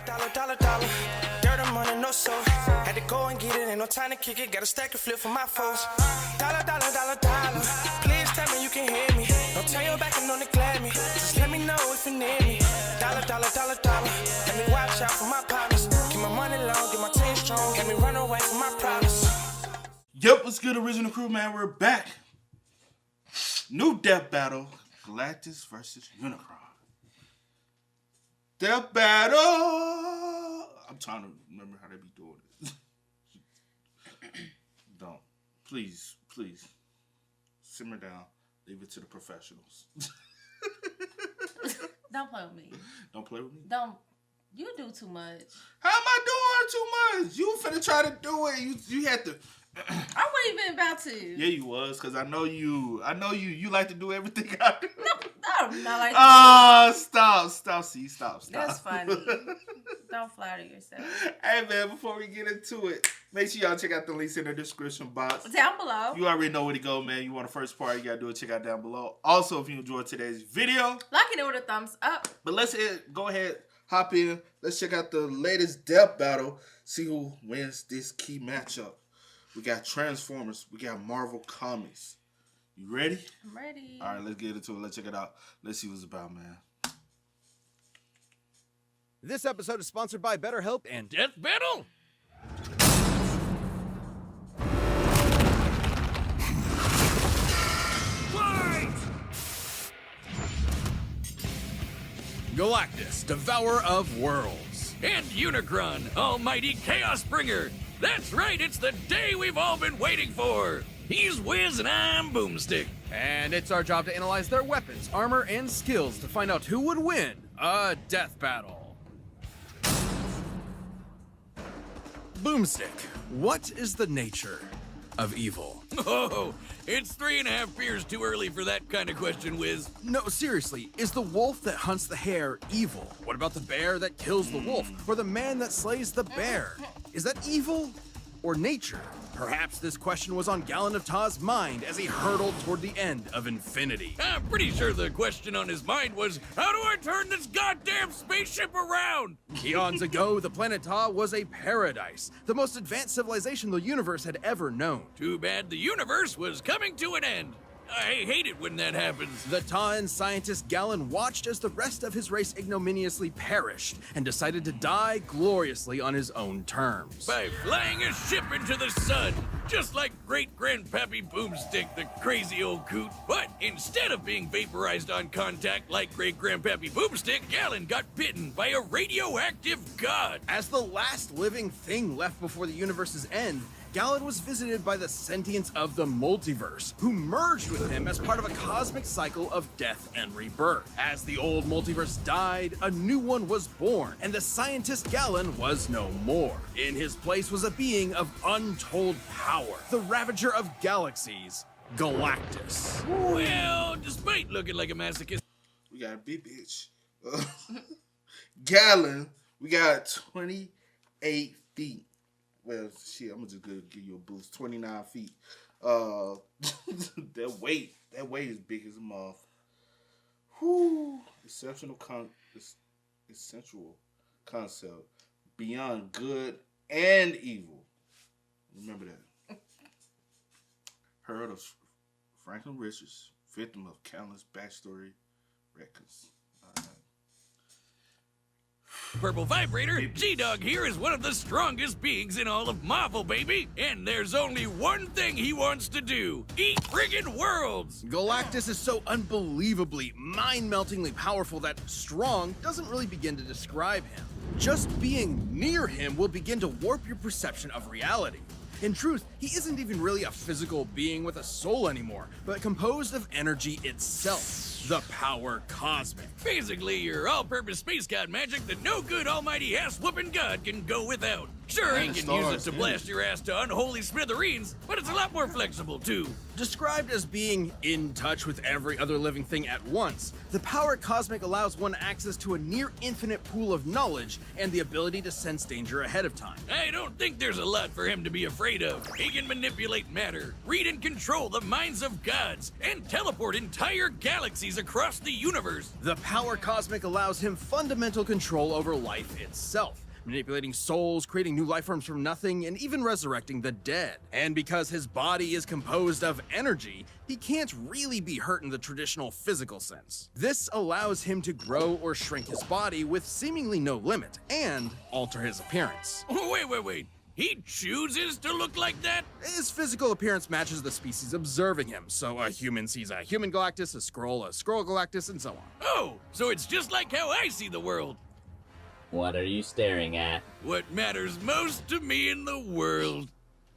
Dollar. Dirt and money, no soul. Had to go and get it, ain't no time to kick it. Got a stack and flip for my foes. Dollar. Please tell me you can hear me. Don't turn your back and don't neglect me. Just let me know if you need me. Dollar. Let me watch out for my partners. Keep my money long, get my team strong. Let me run away from my problems. Yep, what's good, original crew, man? We're back. New death battle. Galactus versus Unicron. Death battle. I'm trying to remember how they be doing it. Don't. Please. Simmer down. Leave it to the professionals. Don't play with me. Don't play with me? Don't. You do too much. How am I doing too much? You finna try to do it. You had to. I wasn't even about to. Yeah, you was, because I know you like to do everything I do. No, not like that. Stop. That's funny. Don't flatter yourself. Hey, man, before we get into it, make sure y'all check out the links in the description box. Down below. You already know where to go, man. You want the first part, you got to do it, check out down below. Also, if you enjoyed today's video, like it with a thumbs up. But let's go ahead, hop in. Let's check out the latest death battle. See who wins this key matchup. We got Transformers. We got Marvel Comics. You ready? I'm ready. All right, let's get into it. Let's check it out. Let's see what it's about, man. This episode is sponsored by BetterHelp and Death Battle? Fight! Galactus, Devourer of Worlds. And Unicron, Almighty Chaos Bringer. That's right, it's the day we've all been waiting for. He's Wiz and I'm Boomstick. And it's our job to analyze their weapons, armor, and skills to find out who would win a death battle. Boomstick, what is the nature of evil? Oh, it's 3.5 beers too early for that kind of question, Wiz. No, seriously, is the wolf that hunts the hare evil? What about the bear that kills the wolf? Or the man that slays the bear? Is that evil or nature? Perhaps this question was on Gallon of Ta's mind as he hurtled toward the end of infinity. I'm pretty sure the question on his mind was, how do I turn this goddamn spaceship around? Eons ago, the planet Ta was a paradise, the most advanced civilization the universe had ever known. Too bad the universe was coming to an end. I hate it when that happens. The Ta'an scientist Gallon watched as the rest of his race ignominiously perished and decided to die gloriously on his own terms. By flying a ship into the sun, just like great-grandpappy Boomstick, the crazy old coot. But instead of being vaporized on contact like great-grandpappy Boomstick, Gallon got bitten by a radioactive god. As the last living thing left before the universe's end, Gallon was visited by the sentience of the multiverse, who merged with him as part of a cosmic cycle of death and rebirth. As the old multiverse died, a new one was born, and the scientist Gallon was no more. In his place was a being of untold power, the Ravager of Galaxies, Galactus. Well, despite looking like a masochist, We got a big bitch. Gallon, we got 28 feet. Well, shit, I'm just gonna give you a boost. 29 feet. That weight is big as a moth. Whew. Essential concept. Beyond good and evil. Remember that. Heard of Franklin Richards, victim of countless backstory records. Purple Vibrator, G-Dog here is one of the strongest beings in all of Marvel, baby. And there's only one thing he wants to do. Eat friggin' worlds. Galactus is so unbelievably, mind-meltingly powerful that strong doesn't really begin to describe him. Just being near him will begin to warp your perception of reality. In truth, he isn't even really a physical being with a soul anymore, but composed of energy itself. The power cosmic. Basically, your all-purpose space god magic that no good almighty ass-whooping god can go without. Sure, he Man, can use it stars, to yeah. blast your ass to unholy smithereens, but it's a lot more flexible, too. Described as being in touch with every other living thing at once, the power cosmic allows one access to a near infinite pool of knowledge and the ability to sense danger ahead of time. I don't think there's a lot for him to be afraid of. He can manipulate matter, read and control the minds of gods, and teleport entire galaxies across the universe. The power cosmic allows him fundamental control over life itself, manipulating souls, creating new life forms from nothing, and even resurrecting the dead. And because his body is composed of energy, he can't really be hurt in the traditional physical sense. This allows him to grow or shrink his body with seemingly no limit, and alter his appearance. Wait. He chooses to look like that? His physical appearance matches the species observing him, so a human sees a human Galactus, a Skrull Galactus, and so on. Oh, so it's just like how I see the world. What are you staring at? What matters most to me in the world.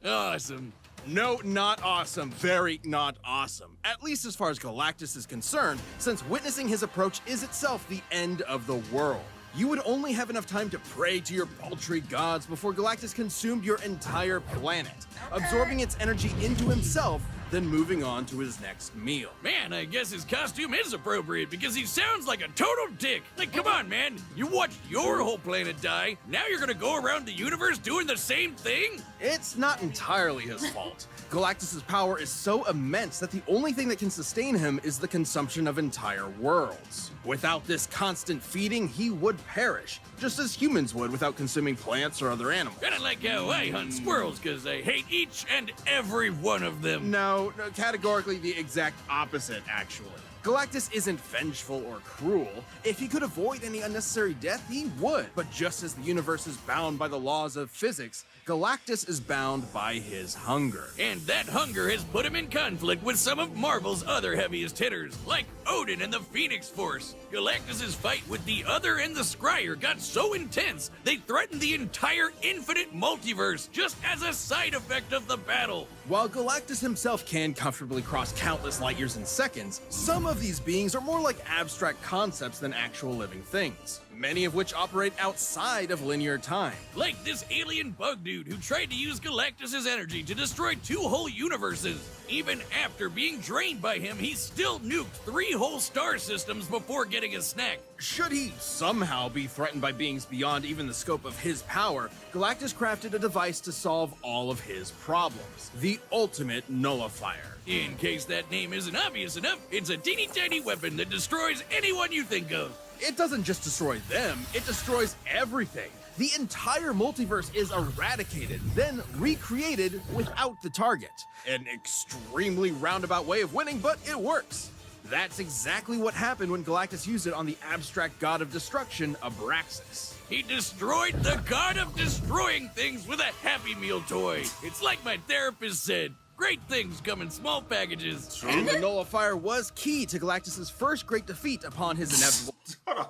Awesome. No, not awesome. Very not awesome. At least as far as Galactus is concerned, since witnessing his approach is itself the end of the world. You would only have enough time to pray to your paltry gods before Galactus consumed your entire planet, absorbing its energy into himself, then moving on to his next meal. Man, I guess his costume is appropriate because he sounds like a total dick. Like, come on, man. You watched your whole planet die. Now you're gonna go around the universe doing the same thing? It's not entirely his fault. Galactus' power is so immense that the only thing that can sustain him is the consumption of entire worlds. Without this constant feeding, he would perish, just as humans would without consuming plants or other animals. Kinda like how I hunt squirrels because I hate each and every one of them. No, categorically the exact opposite, actually. Galactus isn't vengeful or cruel. If he could avoid any unnecessary death, he would. But just as the universe is bound by the laws of physics, Galactus is bound by his hunger. And that hunger has put him in conflict with some of Marvel's other heaviest hitters, like Odin and the Phoenix Force. Galactus' fight with the Other and the Scryer got so intense, they threatened the entire infinite multiverse just as a side effect of the battle. While Galactus himself can comfortably cross countless light years in seconds, some of these beings are more like abstract concepts than actual living things, many of which operate outside of linear time. Like this alien bug dude who tried to use Galactus' energy to destroy 2 whole universes. Even after being drained by him, he still nuked 3 whole star systems before getting a snack. Should he somehow be threatened by beings beyond even the scope of his power, Galactus crafted a device to solve all of his problems. The ultimate nullifier. In case that name isn't obvious enough, it's a teeny tiny weapon that destroys anyone you think of. It doesn't just destroy them, it destroys everything. The entire multiverse is eradicated, then recreated without the target. An extremely roundabout way of winning, but it works. That's exactly what happened when Galactus used it on the abstract god of destruction, Abraxas. He destroyed the god of destroying things with a Happy Meal toy. It's like my therapist said, great things come in small packages. And the nullifier was key to Galactus' first great defeat upon his inevitable... Hold on.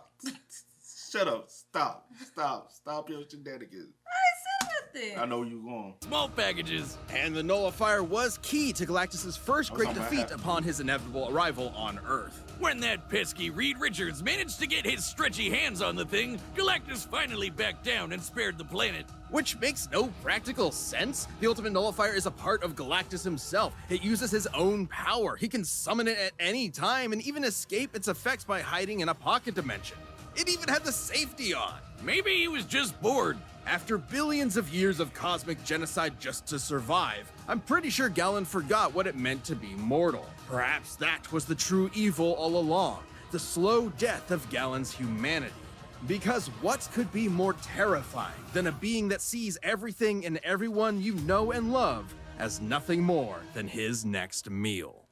Shut up. Stop your shenanigans. I said nothing. I know you going. Small packages. And the nullifier was key to Galactus' first great Oh, my defeat God. upon his inevitable arrival on Earth. When that pesky Reed Richards managed to get his stretchy hands on the thing, Galactus finally backed down and spared the planet. Which makes no practical sense. The ultimate nullifier is a part of Galactus himself. It uses his own power. He can summon it at any time and even escape its effects by hiding in a pocket dimension. It even had the safety on. Maybe he was just bored. After billions of years of cosmic genocide just to survive, I'm pretty sure Galen forgot what it meant to be mortal. Perhaps that was the true evil all along, the slow death of Galen's humanity. Because what could be more terrifying than a being that sees everything and everyone you know and love as nothing more than his next meal?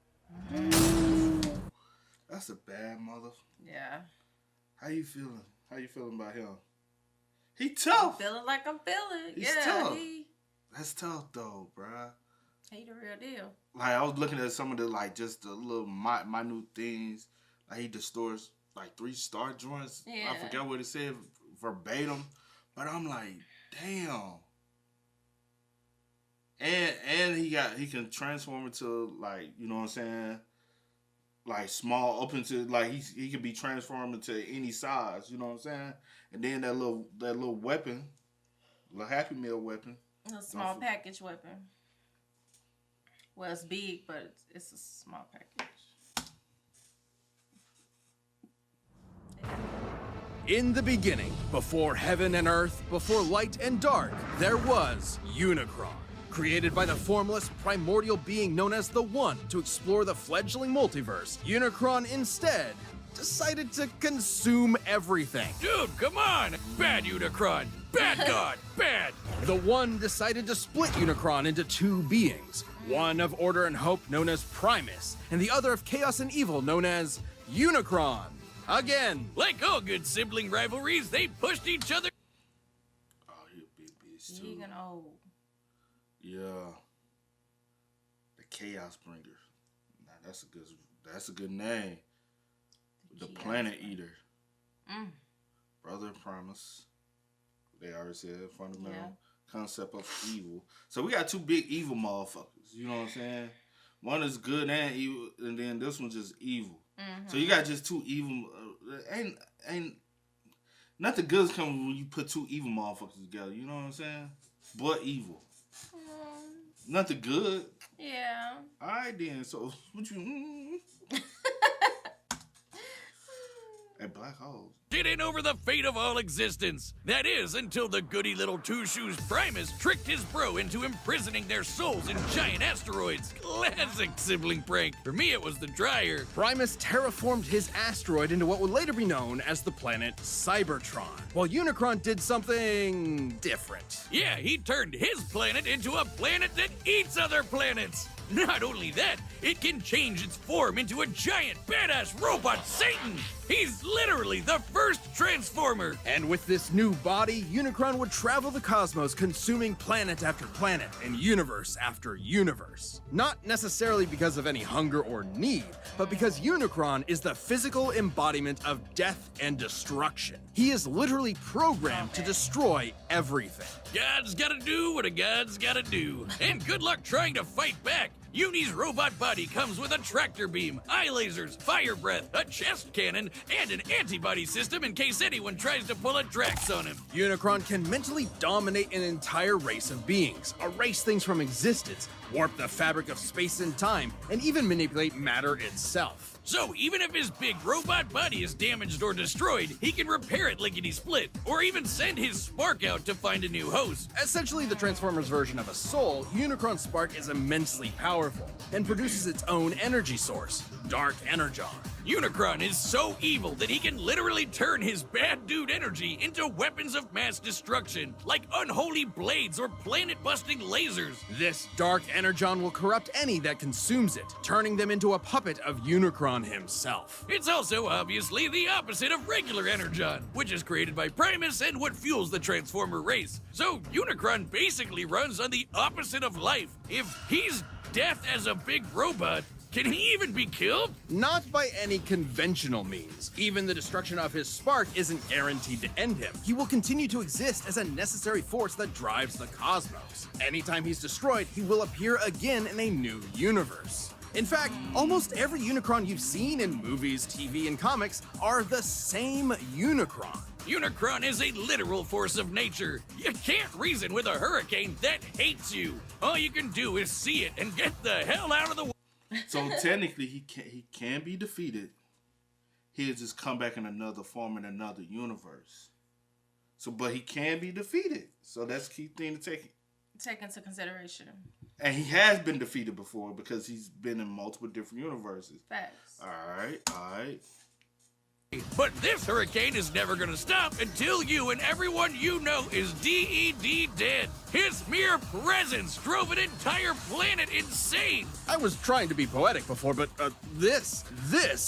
That's a bad mother. Yeah. How you feeling? How you feeling about him? He tough. Feeling like I'm feeling. He's yeah, tough. He That's tough though, bruh. the real deal. Like I was looking at some of the like just the little minute things. Like he destroys like 3-star joints. Yeah. I forgot what it said verbatim, but I'm like, damn. And he can transform into like, you know what I'm saying, like small up into like he can be transformed into any size, you know what I'm saying? And then that little weapon, little Happy Meal weapon. A small package weapon. Well, it's big, but it's a small package. In the beginning, before heaven and earth, before light and dark, there was Unicron. Created by the formless, primordial being known as the One to explore the fledgling multiverse, Unicron instead decided to consume everything. Dude, come on! Bad Unicron! Bad God! Bad! The One decided to split Unicron into two beings, one of order and hope known as Primus, and the other of chaos and evil known as Unicron. Again. Like all good sibling rivalries, they pushed each other. Oh, he a big bitch too. Big and old. Yeah. The Chaos Bringer. Nah, that's a good name. The Planet Eater. Brother Primus. They already said fundamental concept of evil. So we got two big evil motherfuckers. You know what I'm saying? One is good and evil, and then this one's just evil. So you got just two evil. Ain't nothing good's coming when you put two evil motherfuckers together. You know what I'm saying? But evil. Nothing good. Yeah. All right then. So what you? Hey, black holes. Get in over the fate of all existence. That is, until the goody little two-shoes Primus tricked his bro into imprisoning their souls in giant asteroids. Classic sibling prank. For me, it was the dryer. Primus terraformed his asteroid into what would later be known as the planet Cybertron, while Unicron did something different. Yeah, he turned his planet into a planet that eats other planets. Not only that, it can change its form into a giant badass robot Satan. He's literally the first Transformer. And with this new body, Unicron would travel the cosmos, consuming planet after planet and universe after universe. Not necessarily because of any hunger or need, but because Unicron is the physical embodiment of death and destruction. He is literally programmed to destroy everything. God's gotta do what a God's gotta do. And good luck trying to fight back. Uni's robot body comes with a tractor beam, eye lasers, fire breath, a chest cannon, and an antibody system in case anyone tries to pull a Drax on him. Unicron can mentally dominate an entire race of beings, erase things from existence, warp the fabric of space and time, and even manipulate matter itself. So even if his big robot body is damaged or destroyed, he can repair it lickety-split, or even send his spark out to find a new host. Essentially the Transformers version of a soul, Unicron's spark is immensely powerful and produces its own energy source, Dark Energon. Unicron is so evil that he can literally turn his bad dude energy into weapons of mass destruction, like unholy blades or planet-busting lasers. This Dark Energon will corrupt any that consumes it, turning them into a puppet of Unicron himself. It's also obviously the opposite of regular Energon, which is created by Primus and what fuels the Transformer race. So Unicron basically runs on the opposite of life. If he's death as a big robot, can he even be killed? Not by any conventional means. Even the destruction of his spark isn't guaranteed to end him. He will continue to exist as a necessary force that drives the cosmos. Anytime he's destroyed, he will appear again in a new universe. In fact, almost every Unicron you've seen in movies, TV, and comics are the same Unicron. Unicron is a literal force of nature. You can't reason with a hurricane that hates you. All you can do is see it and get the hell out of the way. So technically, he can be defeated. He'll just come back in another form in another universe. So, but he can be defeated. So that's a key thing to Take into consideration. And he has been defeated before because he's been in multiple different universes. Facts. All right. But this hurricane is never gonna stop until you and everyone you know is DED dead. His mere presence drove an entire planet insane. I was trying to be poetic before, but this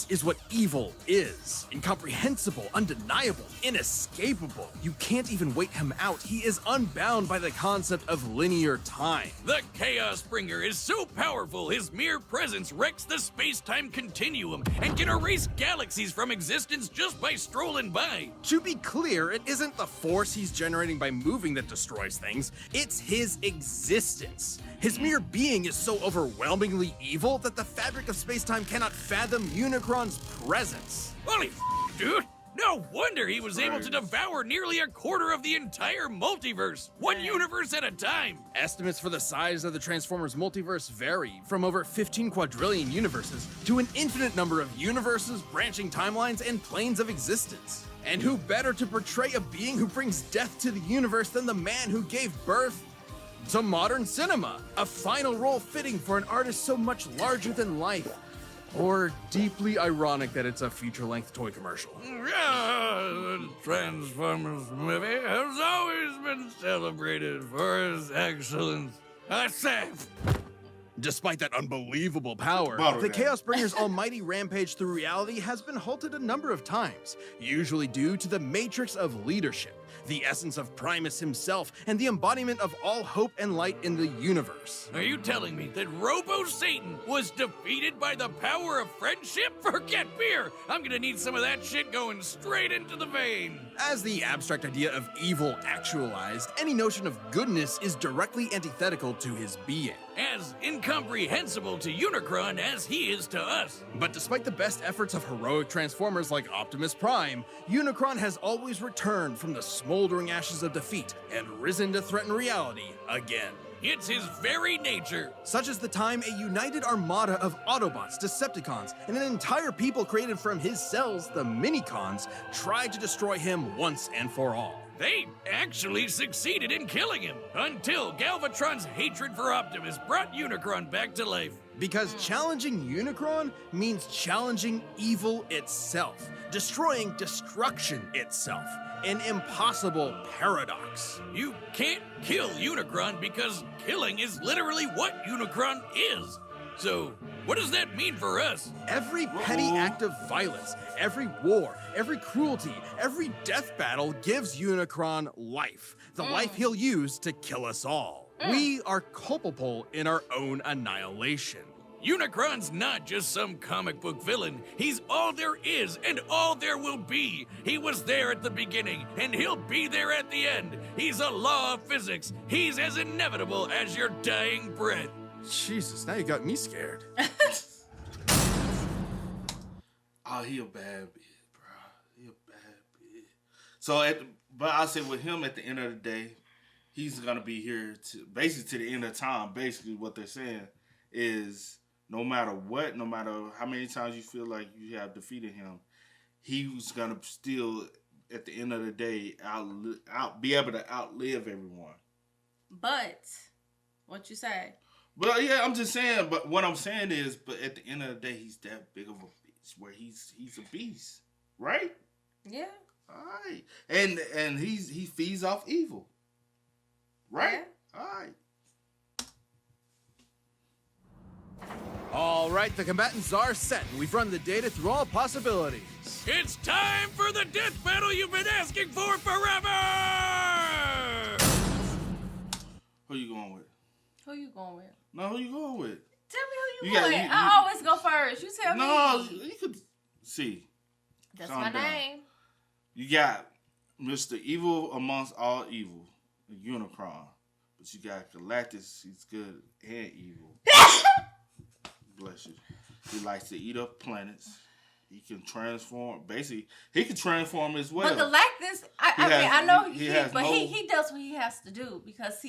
is what evil is. Incomprehensible, undeniable, inescapable. You can't even wait him out. He is unbound by the concept of linear time. The Chaos Bringer is so powerful, his mere presence wrecks the space-time continuum and can erase galaxies from existence just by strolling by. To be clear, it isn't the force he's generating by moving that destroys things. It's his existence. His mere being is so overwhelmingly evil that the fabric of space-time cannot fathom Unicron's presence. Holy dude! No wonder he was able to devour nearly a quarter of the entire multiverse, one universe at a time. Estimates for the size of the Transformers multiverse vary from over 15 quadrillion universes to an infinite number of universes, branching timelines, and planes of existence. And who better to portray a being who brings death to the universe than the man who gave birth to modern cinema? A final role fitting for an artist so much larger than life. Or deeply ironic that it's a feature-length toy commercial. The Transformers movie has always been celebrated for its excellence. I say. Despite that unbelievable power, the Chaos Bringer's almighty rampage through reality has been halted a number of times, usually due to the matrix of leadership, the essence of Primus himself, and the embodiment of all hope and light in the universe. Are you telling me that Robo-Satan was defeated by the power of friendship? Forget beer! I'm gonna need some of that shit going straight into the vein! As the abstract idea of evil actualized, any notion of goodness is directly antithetical to his being. As incomprehensible to Unicron as he is to us. But despite the best efforts of heroic Transformers like Optimus Prime, Unicron has always returned from the smoldering ashes of defeat and risen to threaten reality again. It's his very nature. Such as the time a united armada of Autobots, Decepticons, and an entire people created from his cells, the Minicons, tried to destroy him once and for all. They actually succeeded in killing him, until Galvatron's hatred for Optimus brought Unicron back to life. Because challenging Unicron means challenging evil itself, destroying destruction itself. An impossible paradox. You can't kill Unicron because killing is literally what Unicron is. So, what does that mean for us? Every petty act of violence, every war, every cruelty, every death battle gives Unicron life. The life he'll use to kill us all. We are culpable in our own annihilation. Unicron's not just some comic book villain. He's all there is and all there will be. He was there at the beginning, and he'll be there at the end. He's a law of physics. He's as inevitable as your dying breath. Jesus, now you got me scared. Oh, he a bad bitch, bro. He a bad bitch. So, but I say with him at the end of the day, he's gonna be here to basically to the end of time. Basically, what they're saying is no matter what, no matter how many times you feel like you have defeated him, he was gonna still at the end of the day be able to outlive everyone. But what you say? But yeah, I'm just saying. But what I'm saying is, but at the end of the day, he's that big of a bitch where he's a beast, right? Yeah. All right, and he feeds off evil, right? Yeah. All right. All right, the combatants are set. We've run the data through all possibilities. It's time for the death battle you've been asking for forever! Who you going with? Who you going with? No, who you going with? Tell me who you You going got- with. you- I always go first. You tell No, me. you could see. That's calm my down. name. You got Mr. Evil amongst all evil, Unicron. But you got Galactus, he's good and evil. Bless you. He likes to eat up planets. He can transform. Basically, he can transform as well. But Galactus, I know he does what he has to do because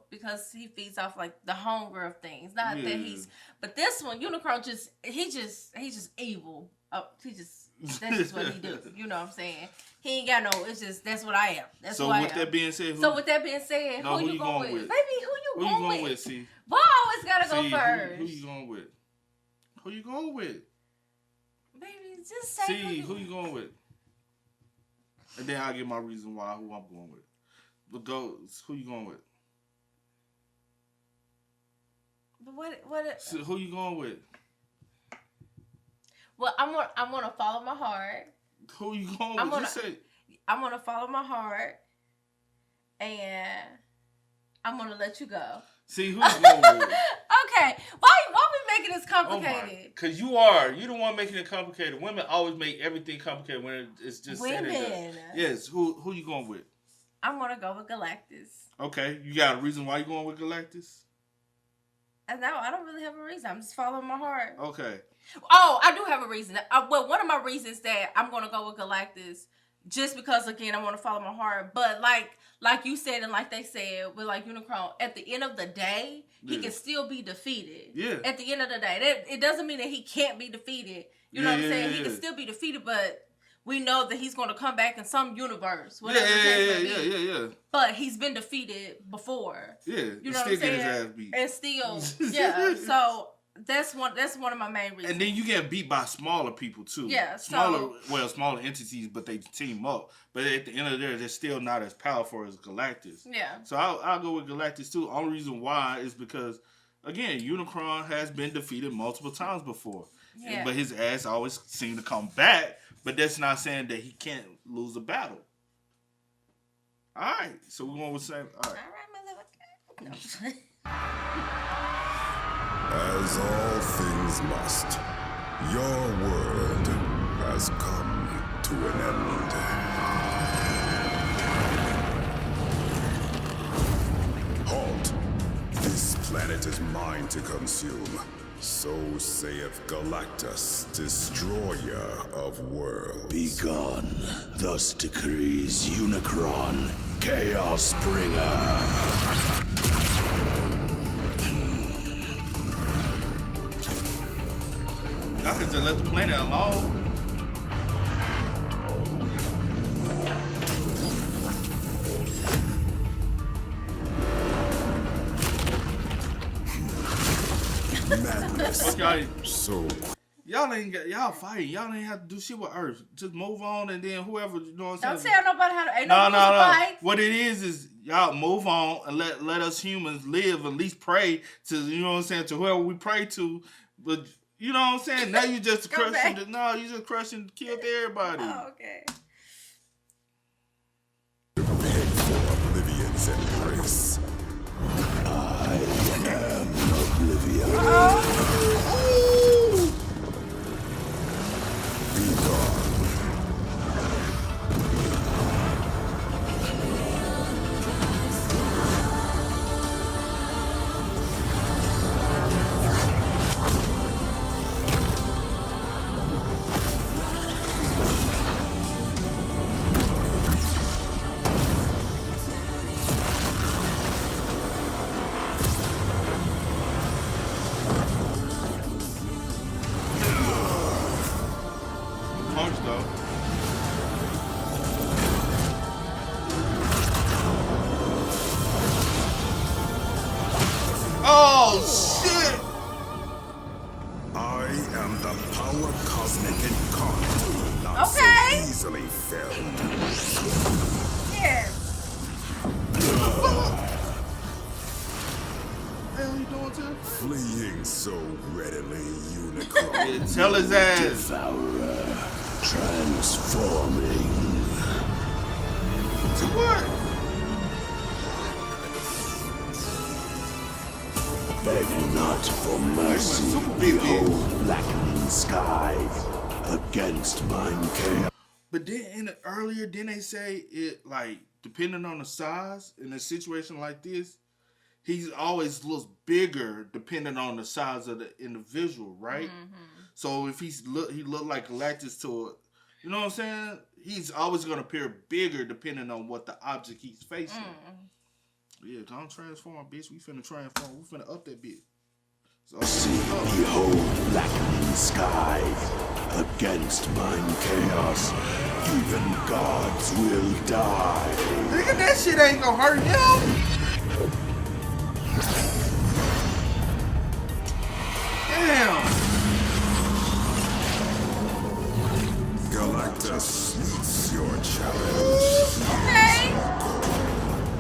because he feeds off like the hunger of things. Not that he's, but this one, Unicron he's just evil. That's just what he do. You know what I'm saying? He ain't got no. It's just that's what I am. That's so who I with am. that being said, who you going with? Baby, who you going with? See, Boy, always gotta go first. Who you going with? Who you going with? Baby, just say who you going with? And then I'll give my reason who I'm going with. But who you going with? But what? So who you going with? Well, I'm gonna follow my heart. Who you going with? Just say. I'm gonna follow my heart, and I'm gonna let you go. See who you going with? Okay, why we making this complicated? Because you the one making it complicated. Women always make everything complicated when it's just women. Yes, who you going with? I'm gonna go with Galactus. Okay, you got a reason why you going with Galactus? No, I don't really have a reason. I'm just following my heart. Okay. Oh, I do have a reason. Well, one of my reasons that I'm going to go with Galactus, just because, again, I want to follow my heart. But like you said and like they said with like Unicron, at the end of the day, he can still be defeated. Yeah. At the end of the day. It doesn't mean that he can't be defeated. You know what I'm saying? He can still be defeated, but we know that he's going to come back in some universe. Yeah. But he's been defeated before. Yeah. You know what I'm saying? Get his ass beat. And still, yeah. So that's one of my main reasons. And then you get beat by smaller people too. Yeah. Smaller entities, but they team up. But at the end of the day, they're still not as powerful as Galactus. Yeah. So I'll go with Galactus too. Only reason why is because, again, Unicron has been defeated multiple times before. Yeah. But his ass always seemed to come back. But that's not saying that he can't lose a battle. All right. So we're going with the same. All right. No. As all things must, your world has come to an end. Halt! This planet is mine to consume. So saith Galactus, destroyer of worlds. Begone, thus decrees Unicron, Chaos Bringer. I could just let the planet alone. Madness. Okay. So y'all fighting. Y'all ain't have to do shit with Earth. Just move on, and then whoever, you know what I'm saying? Don't tell nobody how to. Ain't no fight. What it is y'all move on and let us humans live. At least pray to, you know what I'm saying, to whoever we pray to. But you know what I'm saying? Now you just crushing. You just crushing, killed everybody. Oh, okay. Prepared for Oblivion's embrace. I am Oblivion. Be gone. Oh shit! I am the power cosmic incarnate, not so easily felled. Yeah. What the hell you doing to him? Fleeing so readily, Unicron. Yeah, tell his ass. Devourer, transforming. To what? Beg not for mercy, behold blackening sky against mine chaos. But then earlier, didn't they say it, like, depending on the size in a situation like this, he always looks bigger depending on the size of the individual, right? Mm-hmm. So if he look like Galactus to, you know what I'm saying? He's always gonna appear bigger depending on what the object he's facing. Yeah, don't transform, bitch. We finna transform. We finna up that bitch. So, See, behold blackening sky against mine chaos. Even gods will die. nigga, that shit ain't gonna hurt him. Damn. Galactus meets your challenge. Okay.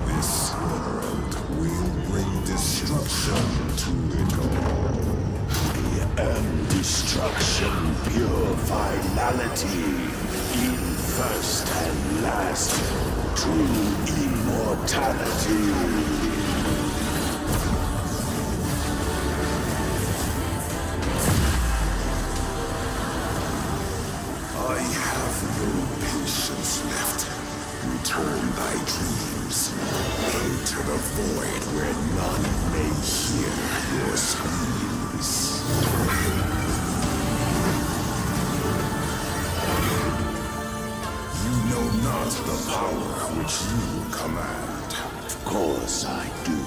This world will bring destruction to it all. I am destruction, pure finality. In first and last, true immortality. I have no patience left. Return thy dreams into the the void where none may hear your screams. You know not the power which you command. Of course I do.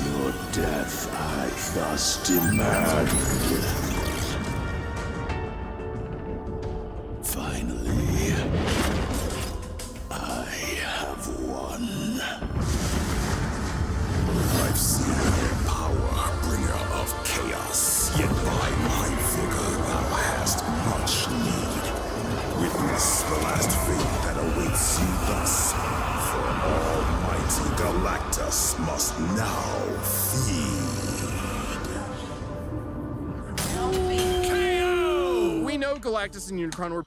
Your death I thus demand. Finally, I have won. I've seen your power, bringer of chaos. Yet by my vigor thou hast much need. Witness the last fate that awaits you thus. For almighty Galactus must now feed. We know Galactus and Unicron were...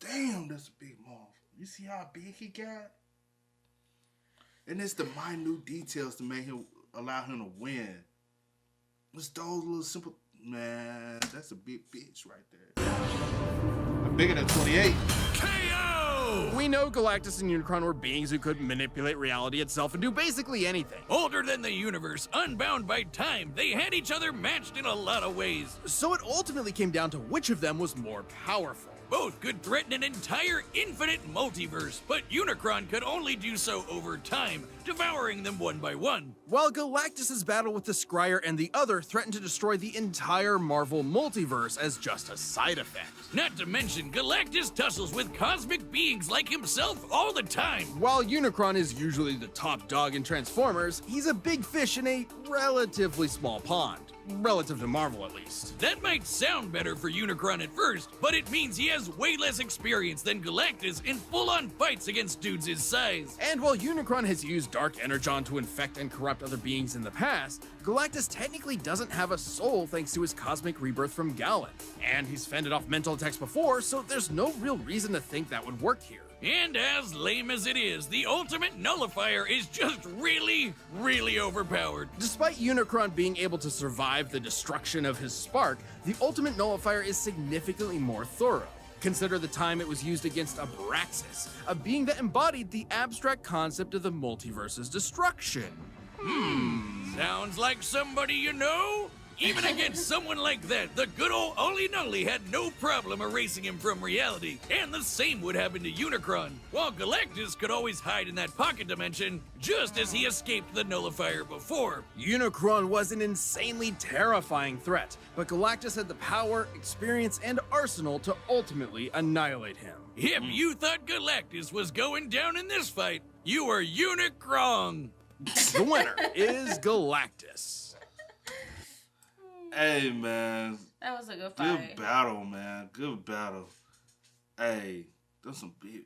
Damn, that's a big moth. You see how big he got? And it's the minute details to make him allow him to win. It's those little simple, man. That's a big bitch right there. I'm bigger than 28. KO! We know Galactus and Unicron were beings who could manipulate reality itself and do basically anything. Older than the universe, unbound by time, they had each other matched in a lot of ways. So it ultimately came down to which of them was more powerful. Both could threaten an entire infinite multiverse, but Unicron could only do so over time, devouring them one by one. While Galactus' battle with the Scryer and the other threatened to destroy the entire Marvel multiverse as just a side effect. Not to mention, Galactus tussles with cosmic beings like himself all the time. While Unicron is usually the top dog in Transformers, he's a big fish in a relatively small pond. Relative to Marvel, at least. That might sound better for Unicron at first, but it means he has way less experience than Galactus in full-on fights against dudes his size. And while Unicron has used Dark Energon to infect and corrupt other beings in the past, Galactus technically doesn't have a soul thanks to his cosmic rebirth from Galen. And he's fended off mental attacks before, so there's no real reason to think that would work here. And as lame as it is, the ultimate nullifier is just really, really overpowered. Despite Unicron being able to survive the destruction of his spark, the ultimate nullifier is significantly more thorough. Consider the time it was used against Abraxas, a being that embodied the abstract concept of the multiverse's destruction. Sounds like somebody you know? Even against someone like that, the good old Ollie Nully had no problem erasing him from reality. And the same would happen to Unicron, while Galactus could always hide in that pocket dimension, just as he escaped the nullifier before. Unicron was an insanely terrifying threat, but Galactus had the power, experience, and arsenal to ultimately annihilate him. If you thought Galactus was going down in this fight, you were Unicron. The winner is Galactus. Hey, man. That was a good fight. Good battle, man. Good battle. Hey, there's some big,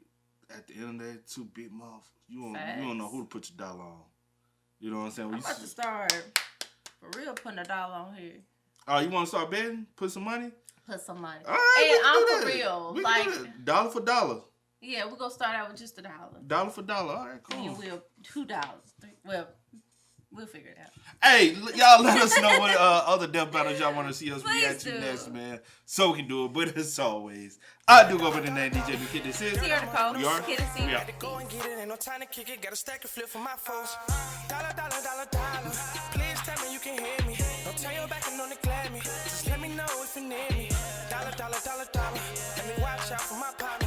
at the end of the day, two big mouths. You don't know who to put your dollar on. You know what I'm saying? I'm about to start, for real, putting $1 on here. Oh, you want to start betting? Put some money? Put some money. All right, and I'm for real. We like, can do that. Dollar for dollar. Yeah, we're going to start out with just $1. Dollar for dollar. All right, cool. And we'll $2. Well, we'll figure it out. Hey, y'all let us know what other death battles y'all want to see us Please react to do. next, man. So we can do it. But as always, I do go by the name DJ The Kid. This is Here to call. You are? Kid and C. Yeah. Go and get it, ain't no time to kick it. Got a stack of flip for my foes. Dollar, dollar, dollar, dollar. Please tell me you can hear me. Don't turn your back and don't neglect me. Just let me know if you need me. Dollar, dollar, dollar, dollar. Let me watch out for my partner.